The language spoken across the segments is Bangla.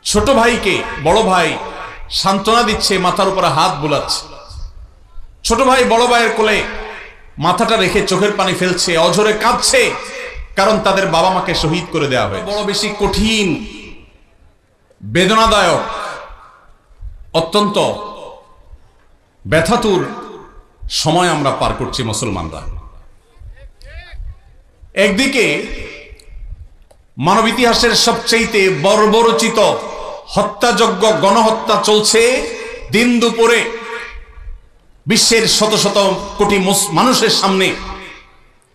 ছোট ভাইকে বড় ভাই সান্ত্বনা দিচ্ছে, মাথার উপরে হাত বুলাচ্ছে। ছোট ভাই বড় ভাইয়ের কোলে মাথাটা রেখে চোখের পানি ফেলছে, অঝরে কাঁদছে, কারণ তাদের বাবা মাকে শহীদ করে দেওয়া হয়েছে। বড় বেশি কঠিন, বেদনাদায়ক, অত্যন্ত ব্যথাতুর সময় আমরা পার করছি মুসলমানরা। একদিকে মানব ইতিহাসের সবচেয়ে বর্বরচিত হত্যাযজ্ঞ, গণহত্যা চলছে দিন দুপুরে বিশ্বের শত শত কোটি মানুষের সামনে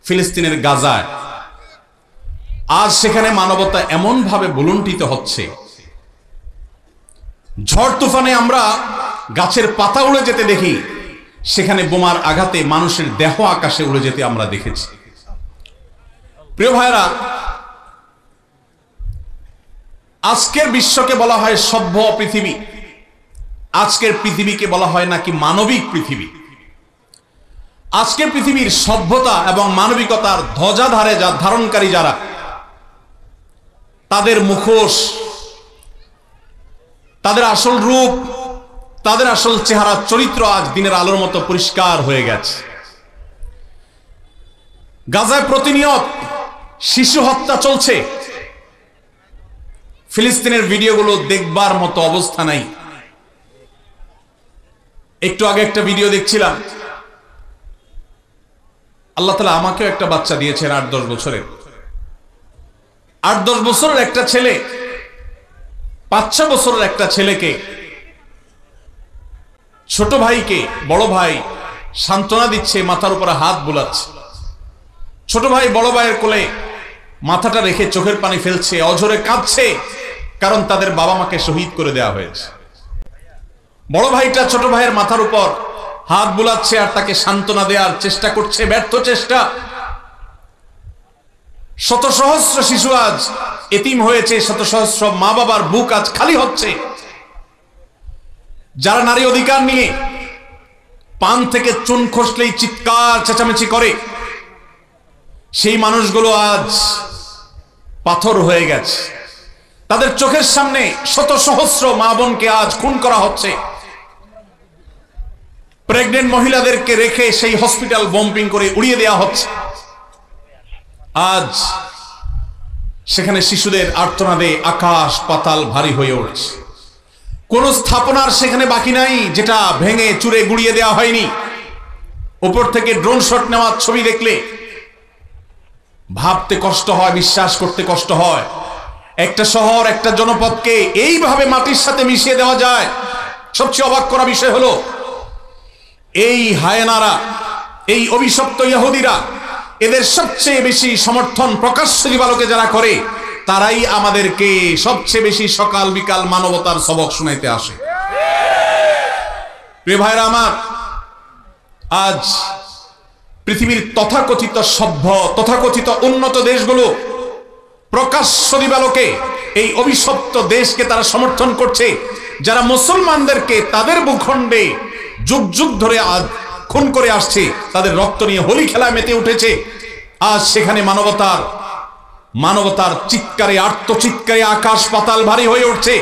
ফিলিস্তিনের গাজায়। আজ সেখানে মানবতা এমন ভাবে ভুলুণ্ঠিত হচ্ছে, ঝড় তুফানে আমরা গাছের পাতা উড়ে যেতে দেখি, সেখানে বোমার আঘাতে মানুষের দেহ আকাশে উড়ে যেতে আমরা দেখেছি। প্রিয় ভাইরা, আজকের বিশ্বকে বলা হয় সভ্য পৃথিবী, আজকের পৃথিবীকে বলা হয় নাকি মানবিক পৃথিবী। আজকের পৃথিবীর সভ্যতা এবং মানবিকতার ধ্বজাধারে ধারণকারী যারা, তাদের মুখোশ, তাদের আসল রূপ, তাদের আসল চেহারা, চরিত্র আজ দিনের আলোর মতো পরিষ্কার হয়ে গেছে। গাজায় প্রতিনিয়ত শিশু হত্যা চলছে, ফিলিস্তিনের ভিডিওগুলো দেখবার মতো অবস্থা নাই। একটু আগে একটা ভিডিও দেখছিলাম, আল্লাহ তাআলা আমাকেও একটা বাচ্চা দিয়েছেন 8-10 বছরের। 8-10 বছরের একটা ছেলে 5-6 বছরের একটা ছেলেকে, ছোট ভাইকে বড় ভাই সান্ত্বনা দিচ্ছে, মাথার উপরে হাত বুলাচ্ছে। ছোট ভাই বড় ভাইয়ের কোলে মাথাটা রেখে চোখের পানি ফেলছে, অঝরে কাঁদছে, কারণ তাদের বাবা মাকে শহীদ করে দেওয়া হয়েছে। বড় ভাইটা ছোট ভাইয়ের মাথার উপর হাত বুলাচ্ছে আর তাকে সান্ত্বনা দেওয়ার চেষ্টা করছে, ব্যর্থ চেষ্টা। শত সহস্র শিশু আজ এতিম হয়েছে, শত সহস্র মা বাবার বুক আজ খালি হচ্ছে। যারা নারী অধিকার নিয়ে পান থেকে চুন খসলেই চিৎকার চেঁচামেচি করে, সেই মানুষগুলো আজ পাথর হয়ে গেছে। তাদের চোখের সামনে শত সহস্র মা বোনকে আজ খুন করা হচ্ছে। প্রেগনেন্ট মহিলাদেরকে রেখে সেই হসপিটাল বম্পিং করে উড়িয়ে দেওয়া হচ্ছে। আজ সেখানে শিশুদের আর্তনাদে আকাশ পাতাল ভারী হয়ে উঠছে। কোন স্থাপনার সেখানে বাকি নাই যেটা ভেঙে চুরে গুড়িয়ে দেওয়া হয়নি। উপর থেকে ড্রোন শট নেওয়ার ছবি দেখলে ভাবতে কষ্ট হয়, বিশ্বাস করতে কষ্ট হয়। একটা শহর, একটা জনপদকে এইভাবে মাটির সাথে মিশিয়ে দেওয়া যায়। সবচেয়ে অবাক করা বিষয় হলো, এই হায়েনারা, এই অভিশপ্ত ইহুদিরা, এদের সবচেয়ে বেশি সমর্থন প্রকাশ্য দিবালোকে যারা করে, তারাই আমাদেরকে সবচেয়ে বেশি সকাল বিকাল মানবতার সবক শুনাইতে আসে। প্রিয় ভাইরা আমার, আজ পৃথিবীর তথাকথিত সভ্য, তথাকথিত উন্নত দেশগুলো প্রকাশ্য দিবালোকে এই অভিশপ্ত দেশকে তারা সমর্থন করছে, যারা মুসলমানদেরকে তাদের ভূখণ্ডে যুগ যুগ ধরে আজ খুন করে আসছে, তাদের রক্ত নিয়ে হোলি খেলায় মেতে উঠেছে। আজ সেখানে মানবতার চিৎকারে, আর্তচিৎকারে আকাশ পাতাল ভারী হয়ে উঠছে।